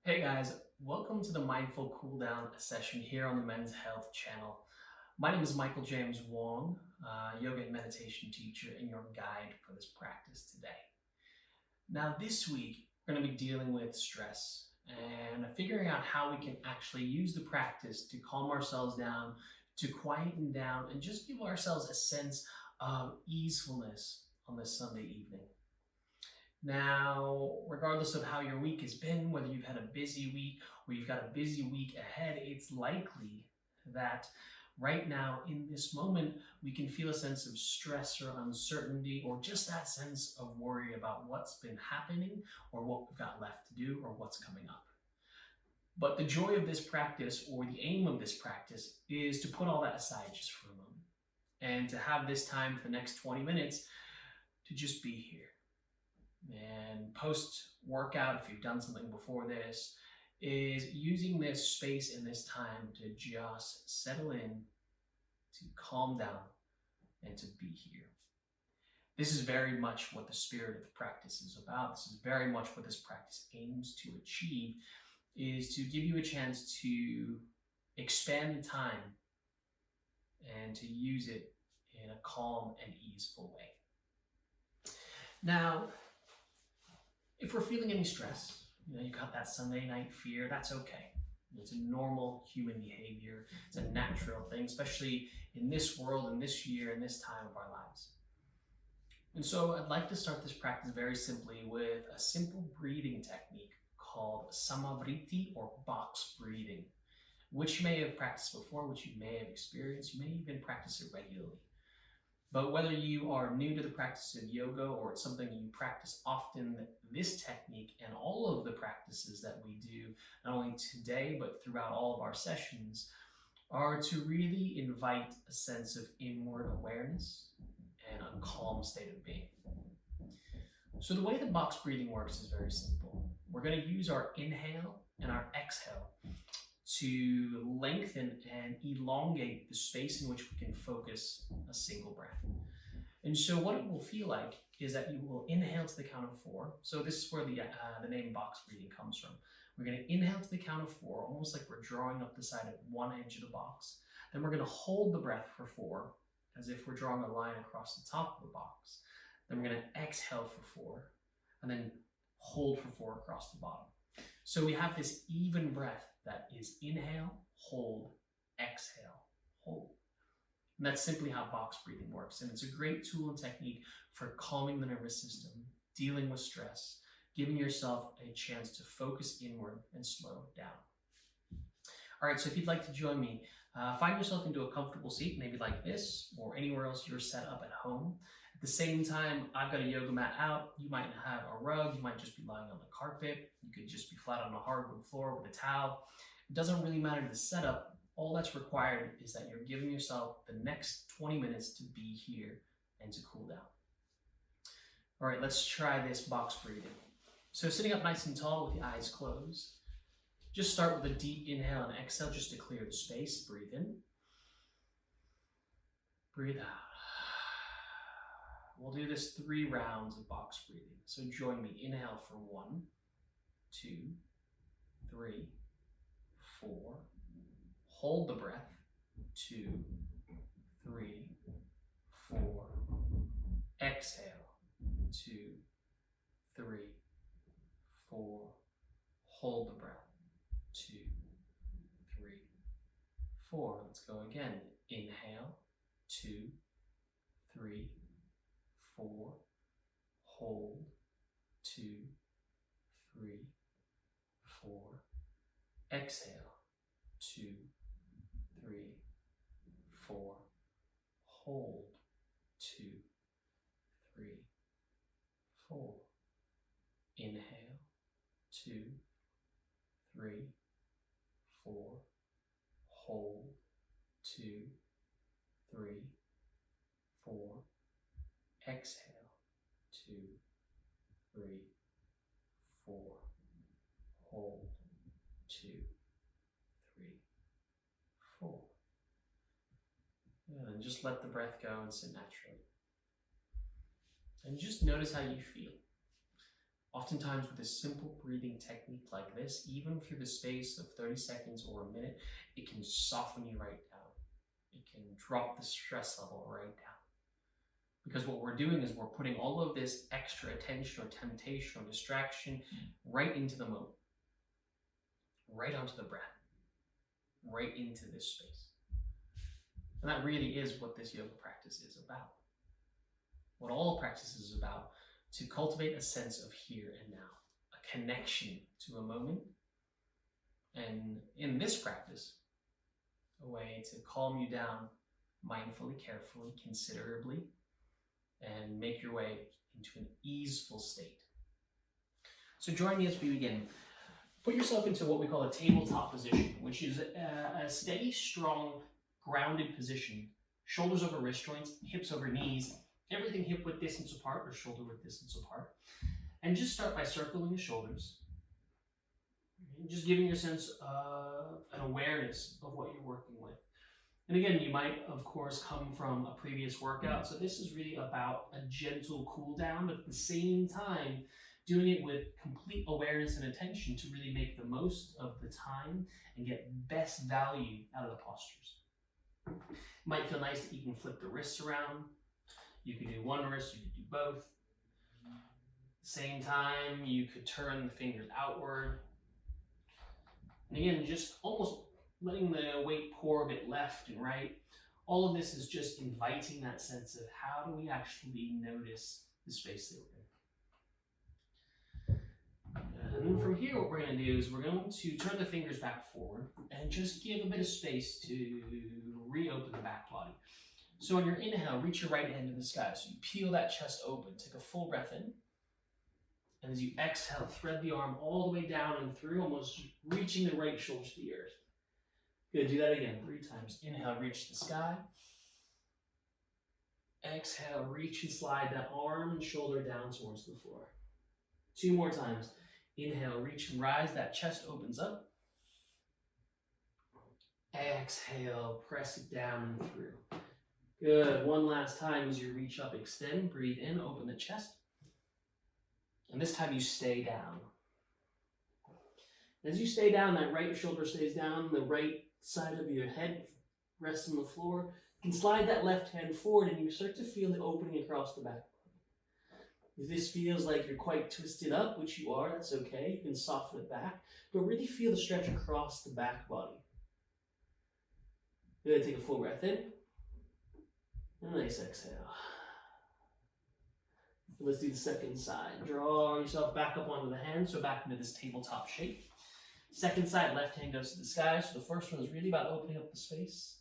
Hey guys, welcome to the Mindful Cool Down session here on the Men's Health channel. My name is Michael James Wong, yoga and meditation teacher and your guide for this practice today. Now this week, we're going to be dealing with stress and figuring out how we can actually use the practice to calm ourselves down, to quieten down, and just give ourselves a sense of easefulness on this Sunday evening. Now, regardless of how your week has been, whether you've had a busy week or you've got a busy week ahead, it's likely that right now in this moment, we can feel a sense of stress or uncertainty or just that sense of worry about what's been happening or what we've got left to do or what's coming up. But the joy of this practice or the aim of this practice is to put all that aside just for a moment and to have this time for the next 20 minutes to just be here. And post-workout, if you've done something before this, is using this space and this time to just settle in, to calm down, and to be here. This is very much what the spirit of the practice is about. This is very much what this practice aims to achieve, is to give you a chance to expand the time and to use it in a calm and easeful way. Now, if we're feeling any stress, you've got that Sunday night fear, that's okay. It's a normal human behavior. It's a natural thing, especially in this world, in this year, in this time of our lives. And so I'd like to start this practice very simply with a simple breathing technique called samavriti or box breathing, which you may have practiced before, which you may have experienced. You may even practice it regularly. But whether you are new to the practice of yoga or it's something you practice often, this technique and all of the practices that we do, not only today, but throughout all of our sessions, are to really invite a sense of inward awareness and a calm state of being. So the way the box breathing works is very simple. We're going to use our inhale and our exhale to lengthen and elongate the space in which we can focus a single breath. And so what it will feel like is that you will inhale to the count of 4. So this is where the name box breathing comes from. We're going to inhale to the count of 4, almost like we're drawing up the side of one edge of the box. Then we're going to hold the breath for 4, as if we're drawing a line across the top of the box. Then we're going to exhale for 4, and then hold for 4 across the bottom. So we have this even breath that is inhale, hold, exhale, hold. And that's simply how box breathing works. And it's a great tool and technique for calming the nervous system, dealing with stress, giving yourself a chance to focus inward and slow down. All right, so if you'd like to join me, find yourself into a comfortable seat, maybe like this, or anywhere else you're set up at home. At the same time, I've got a yoga mat out. You might have a rug. You might just be lying on the carpet. You could just be flat on a hardwood floor with a towel. It doesn't really matter the setup. All that's required is that you're giving yourself the next 20 minutes to be here and to cool down. All right, let's try this box breathing. So sitting up nice and tall with the eyes closed. Just start with a deep inhale and exhale just to clear the space. Breathe in. Breathe out. We'll do this 3 rounds of box breathing. So join me. Inhale for 1, 2, 3, 4. Hold the breath. 2, 3, 4. Exhale. 2, 3, 4. Hold the breath. 2, 3, 4. Let's go again. Inhale. 2, 3, 4. Hold. 2, 3, 4. Exhale. 2, 3, 4. Hold. 2, 3, 4. Inhale. 2, 3, 4. Hold. 2, 3, 4. Exhale. 2, 3, 4. Hold. 2, 3, 4. And just let the breath go and sit naturally. And just notice how you feel. Oftentimes with a simple breathing technique like this, even through the space of 30 seconds or a minute, it can soften you right down. It can drop the stress level right down. Because what we're doing is we're putting all of this extra attention or temptation or distraction right into the moment, right onto the breath, right into this space. And that really is what this yoga practice is about. What all practice is about, to cultivate a sense of here and now, a connection to a moment. And in this practice, a way to calm you down mindfully, carefully, considerably, and make your way into an easeful state. So join me as we begin. Put yourself into what we call a tabletop position, which is a steady, strong, grounded position. Shoulders over wrist joints, hips over knees, everything hip width distance apart or shoulder width distance apart. And just start by circling the shoulders. Just giving your sense of an awareness of what you're working with. And again, you might, of course, come from a previous workout. So this is really about a gentle cool down, but at the same time, doing it with complete awareness and attention to really make the most of the time and get best value out of the postures. It might feel nice that you can flip the wrists around. You could do one wrist, you could do both. At the same time, you could turn the fingers outward. And again, just almost letting the weight pour a bit left and right. All of this is just inviting that sense of how do we actually notice the space that we're in. And then from here, what we're going to do is we're going to turn the fingers back forward and just give a bit of space to reopen the back body. So on your inhale, reach your right hand to the sky. So you peel that chest open, take a full breath in. And as you exhale, thread the arm all the way down and through, almost reaching the right shoulder to the earth. Good, do that again 3 times. Inhale, reach the sky. Exhale, reach and slide that arm and shoulder down towards the floor. 2 more times. Inhale, reach and rise, that chest opens up. Exhale, press it down and through. Good, 1 last time as you reach up, extend, breathe in, open the chest. And this time you stay down. As you stay down, that right shoulder stays down, the right side of your head rests on the floor. You can slide that left hand forward and you start to feel the opening across the back. If this feels like you're quite twisted up, which you are, that's okay. You can soften it back, but really feel the stretch across the back body. Good, take a full breath in. And a nice exhale. Let's do the second side. Draw yourself back up onto the hand, so back into this tabletop shape. Second side, left hand goes to the sky. So the first one is really about opening up the space.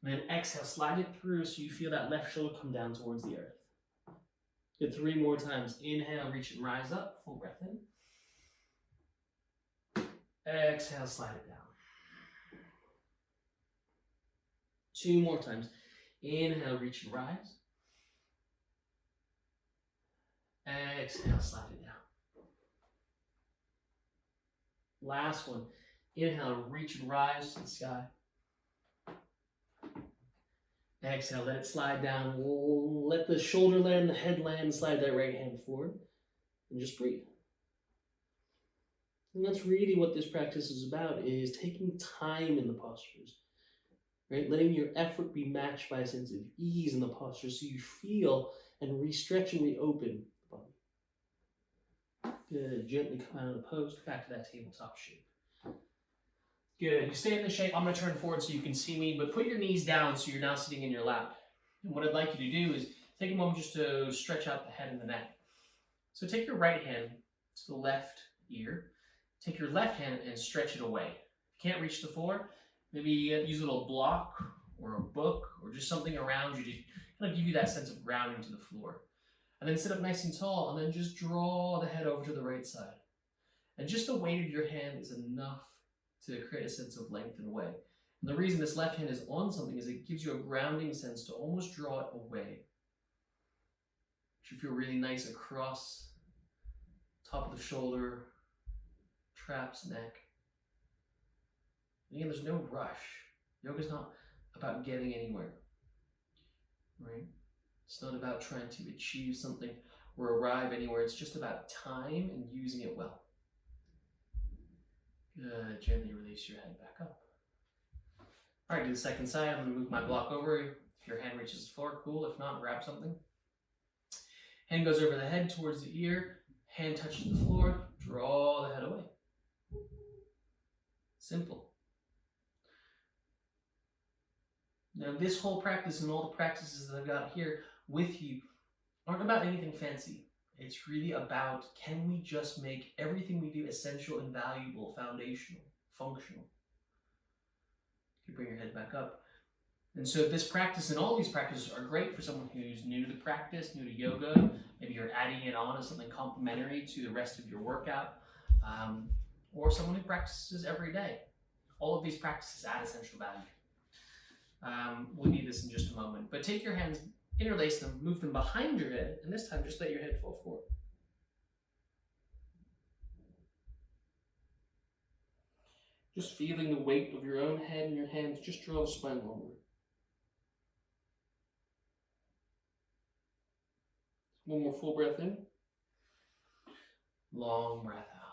And then exhale, slide it through so you feel that left shoulder come down towards the earth. Good, 3 more times. Inhale, reach and rise up. Full breath in. Exhale, slide it down. 2 more times. Inhale, reach and rise. Exhale, slide it down. Last one. Inhale, reach and rise to the sky. Exhale, let it slide down. Let the shoulder land, the head land, slide that right hand forward. And just breathe. And that's really what this practice is about, is taking time in the postures. Right? Letting your effort be matched by a sense of ease in the posture so you feel and re-stretch and reopen the body. Good. Gently come out of the pose, back to that tabletop shape. Good. You stay in the shape. I'm going to turn forward so you can see me, but put your knees down so you're now sitting in your lap. And what I'd like you to do is take a moment just to stretch out the head and the neck. So take your right hand to the left ear. Take your left hand and stretch it away. If you can't reach the floor, maybe use a little block or a book or just something around you to kind of give you that sense of grounding to the floor. And then sit up nice and tall and then just draw the head over to the right side. And just the weight of your hand is enough to create a sense of length and weight. And the reason this left hand is on something is it gives you a grounding sense to almost draw it away. It should feel really nice across top of the shoulder, traps, neck. And again, there's no rush. Yoga's not about getting anywhere, right? It's not about trying to achieve something. or arrive anywhere. It's just about time and using it well. Good. Gently release your head back up. All right, do the second side. I'm going to move my block over. If your hand reaches the floor, cool. If not, grab something. Hand goes over the head towards the ear. Hand touches the floor. Draw the head away. Simple. Now, this whole practice and all the practices that I've got here with you aren't about anything fancy. It's really about, can we just make everything we do essential and valuable, foundational, functional? You bring your head back up. And so this practice and all these practices are great for someone who's new to the practice, new to yoga. Maybe you're adding it on as something complementary to the rest of your workout, or someone who practices every day. All of these practices add essential value. We'll need this in just a moment, but take your hands, interlace them, move them behind your head, and this time just let your head fall forward. Just feeling the weight of your own head and your hands, just draw the spine longer. One more full breath in. Long breath out.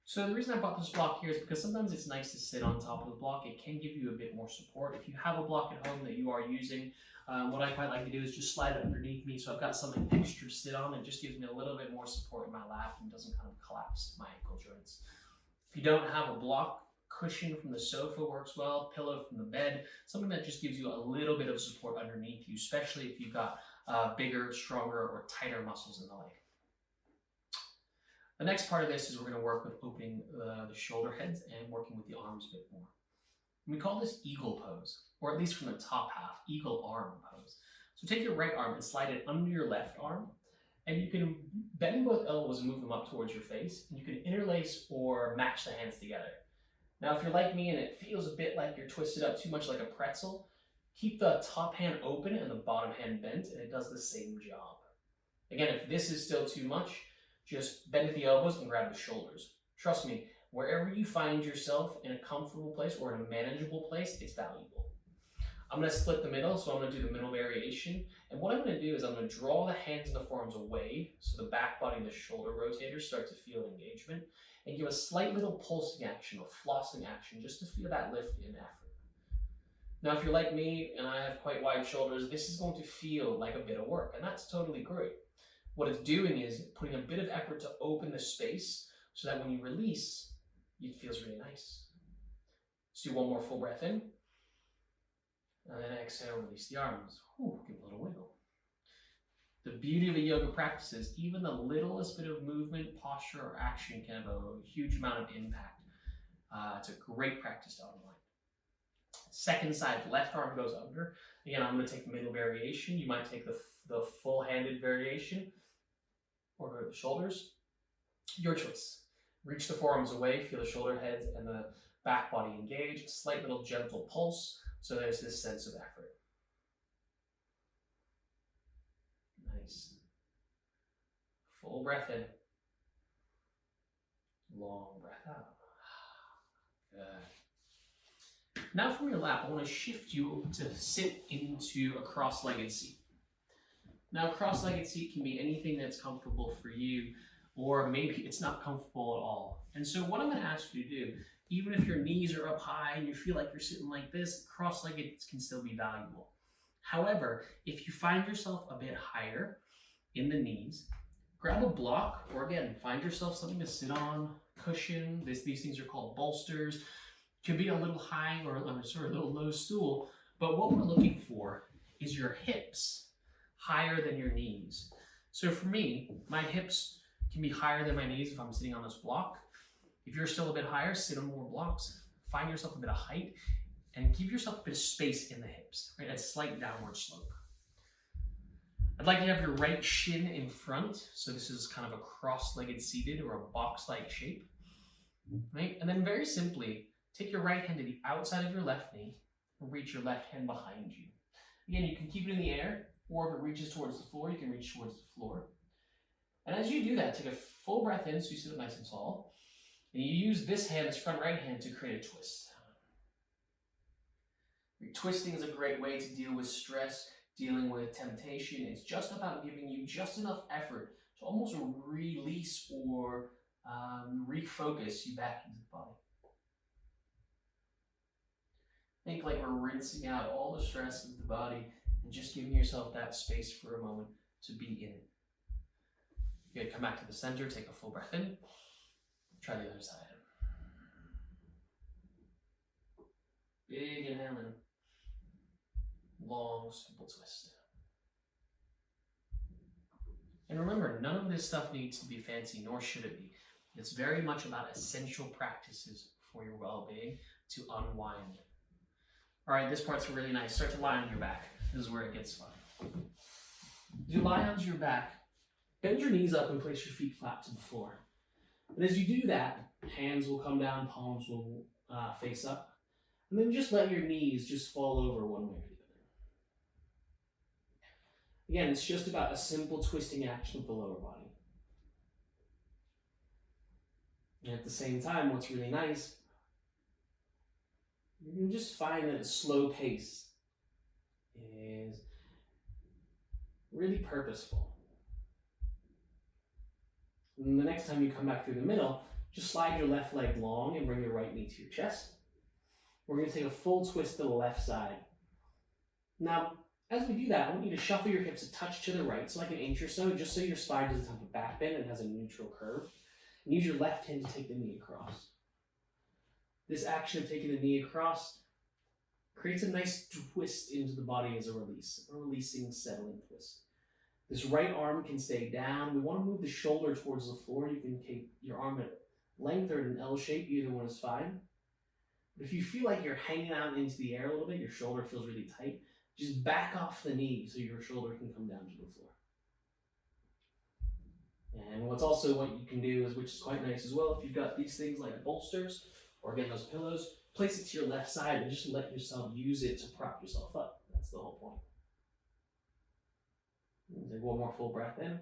So the reason I brought this block here is because sometimes it's nice to sit on top of the block. It can give you a bit more support. If you have a block at home that you are using, what I quite like to do is just slide it underneath me so I've got something extra to sit on. It just gives me a little bit more support in my lap and doesn't kind of collapse my ankle joints. If you don't have a block, cushion from the sofa works well, pillow from the bed, something that just gives you a little bit of support underneath you, especially if you've got bigger, stronger, or tighter muscles in the leg. The next part of this is we're going to work with opening the shoulder heads and working with the arms a bit more. And we call this eagle pose, or at least from the top half, eagle arm pose. So take your right arm and slide it under your left arm, and you can bend both elbows and move them up towards your face, and you can interlace or match the hands together. Now, if you're like me and it feels a bit like you're twisted up too much like a pretzel, keep the top hand open and the bottom hand bent, and it does the same job. Again, if this is still too much, just bend at the elbows and grab the shoulders. Trust me, wherever you find yourself in a comfortable place or in a manageable place, it's valuable. I'm going to split the middle, so I'm going to do the middle variation. And what I'm going to do is I'm going to draw the hands and the forearms away so the back body and the shoulder rotators start to feel engagement, and give a slight little pulsing action or flossing action just to feel that lift in effort. Now, if you're like me and I have quite wide shoulders, this is going to feel like a bit of work, and that's totally great. What it's doing is putting a bit of effort to open the space so that when you release, it feels really nice. Let's do one more full breath in. And then exhale, release the arms. Whew, give a little wiggle. The beauty of a yoga practice is even the littlest bit of movement, posture, or action can have a huge amount of impact. It's a great practice to unwind. Second side, left arm goes under. Again, I'm going to take the middle variation. You might take the full-handed variation or go to the shoulders. Your choice. Reach the forearms away, feel the shoulder heads and the back body engage. A slight little gentle pulse, so there's this sense of effort. Nice. Full breath in. Long breath out. Good. Now from your lap, I want to shift you to sit into a cross-legged seat. Now, a cross-legged seat can be anything that's comfortable for you, or maybe it's not comfortable at all. And so what I'm going to ask you to do, even if your knees are up high and you feel like you're sitting like this, cross-legged can still be valuable. However, if you find yourself a bit higher in the knees, grab a block, or again, find yourself something to sit on, cushion. These things are called bolsters. Could be a little high or a little low stool, but what we're looking for is your hips higher than your knees. So for me, my hips can be higher than my knees if I'm sitting on this block. If you're still a bit higher, sit on more blocks, find yourself a bit of height, and give yourself a bit of space in the hips, right? A slight downward slope. I'd like you to have your right shin in front, so this is kind of a cross-legged seated or a box-like shape, right? And then very simply, take your right hand to the outside of your left knee and reach your left hand behind you. Again, you can keep it in the air, or if it reaches towards the floor, you can reach towards the floor. And as you do that, take a full breath in so you sit up nice and tall. And you use this hand, this front right hand, to create a twist. Twisting is a great way to deal with stress. dealing with temptation. It's just about giving you just enough effort to almost release or refocus you back into the body. Think like we're rinsing out all the stress of the body and just giving yourself that space for a moment to be in it. Good, come back to the center, take a full breath in. Try the other side. Big inhale in. Long, simple twist. And remember, none of this stuff needs to be fancy, nor should it be. It's very much about essential practices for your well-being to unwind. All right, this part's really nice. Start to lie on your back. This is where it gets fun. As you lie onto your back, bend your knees up and place your feet flat to the floor. And as you do that, hands will come down, palms will face up. And then just let your knees just fall over one way or the other. Again, it's just about a simple twisting action of the lower body. And at the same time, what's really nice, you can just find that a slow pace is really purposeful. And the next time you come back through the middle, just slide your left leg long and bring your right knee to your chest. We're going to take a full twist to the left side. Now, as we do that, I want you to shuffle your hips a touch to the right, so like an inch or so, just so your spine doesn't have a back bend and has a neutral curve. And use your left hand to take the knee across. This action of taking the knee across creates a nice twist into the body as a release, a releasing, settling twist. This right arm can stay down. We want to move the shoulder towards the floor. You can keep your arm at length or an L shape, either one is fine. But if you feel like you're hanging out into the air a little bit, your shoulder feels really tight, just back off the knee so your shoulder can come down to the floor. And what's also what you can do is, which is quite nice as well, if you've got these things like bolsters, or again, those pillows, place it to your left side and just let yourself use it to prop yourself up. That's the whole point. And take one more full breath in.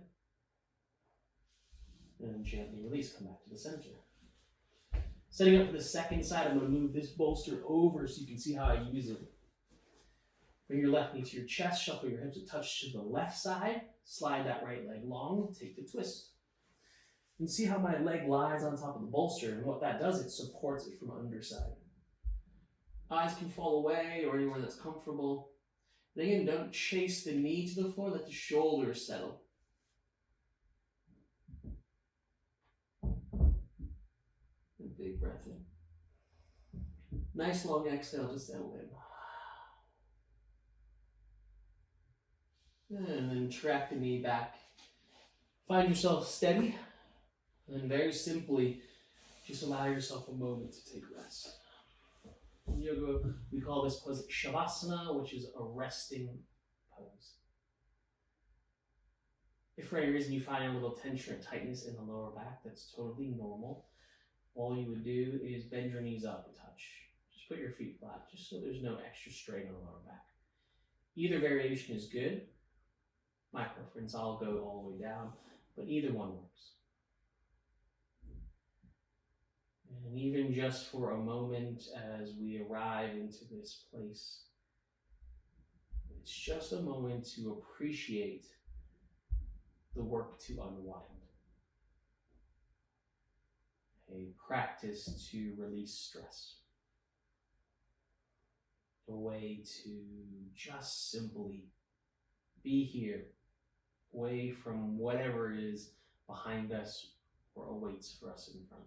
And gently release, come back to the center. Setting up for the second side, I'm going to move this bolster over so you can see how I use it. Bring your left knee to your chest, shuffle your hips a touch to the left side, slide that right leg long, take the twist. And see how my leg lies on top of the bolster, and what that does, it supports it from underside. Eyes can fall away or anywhere that's comfortable. And again, don't chase the knee to the floor, let the shoulders settle. And big breath in. Nice long exhale to settle in. And then track the knee back. Find yourself steady. And then very simply, just allow yourself a moment to take rest. In yoga, we call this pose Savasana, which is a resting pose. If for any reason you find a little tension or tightness in the lower back, that's totally normal. All you would do is bend your knees up a touch. Just put your feet flat, just so there's no extra strain on the lower back. Either variation is good. My preference, I'll go all the way down, but either one works. And even just for a moment as we arrive into this place, it's just a moment to appreciate the work to unwind. A practice to release stress. A way to just simply be here, away from whatever is behind us or awaits for us in front.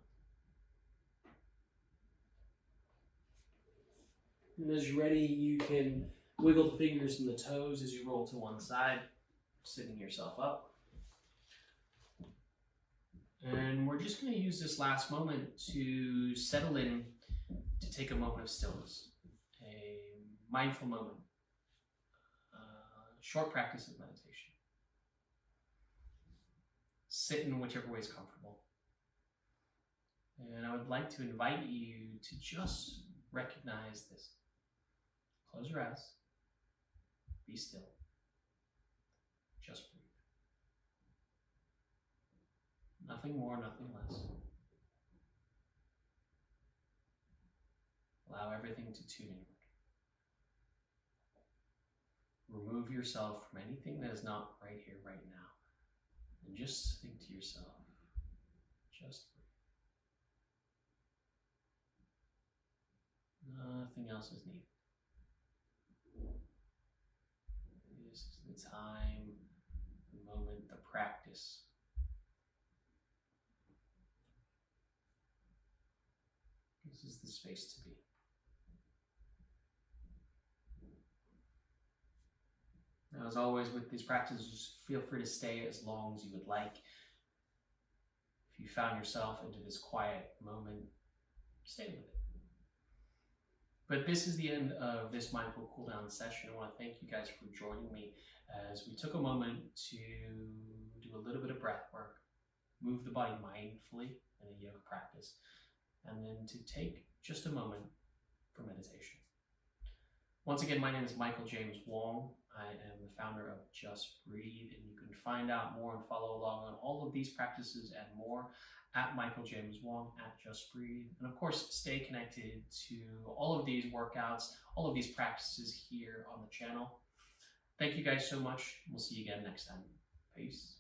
And as you're ready, you can wiggle the fingers and the toes as you roll to one side, sitting yourself up. And we're just going to use this last moment to settle in, to take a moment of stillness, a mindful moment, a short practice of meditation. Sit in whichever way is comfortable. And I would like to invite you to just recognize this. Close your eyes. Be still. Just breathe. Nothing more, nothing less. Allow everything to tune inward. remove yourself from anything that is not right here, right now. And just think to yourself, just breathe. Nothing else is needed. This is the time, the moment, the practice. This is the space to be. Now, as always with these practices, just feel free to stay as long as you would like. If you found yourself into this quiet moment, stay with it. But this is the end of this mindful cool down session. I want to thank you guys for joining me as we took a moment to do a little bit of breath work, move the body mindfully in a yoga practice, and then to take just a moment for meditation. Once again, my name is Michael James Wong. I am the founder of Just Breathe, and you can find out more and follow along on all of these practices and more at Michael James Wong, at Just Breathe. And of course, stay connected to all of these workouts, all of these practices here on the channel. Thank you guys so much. We'll see you again next time. Peace.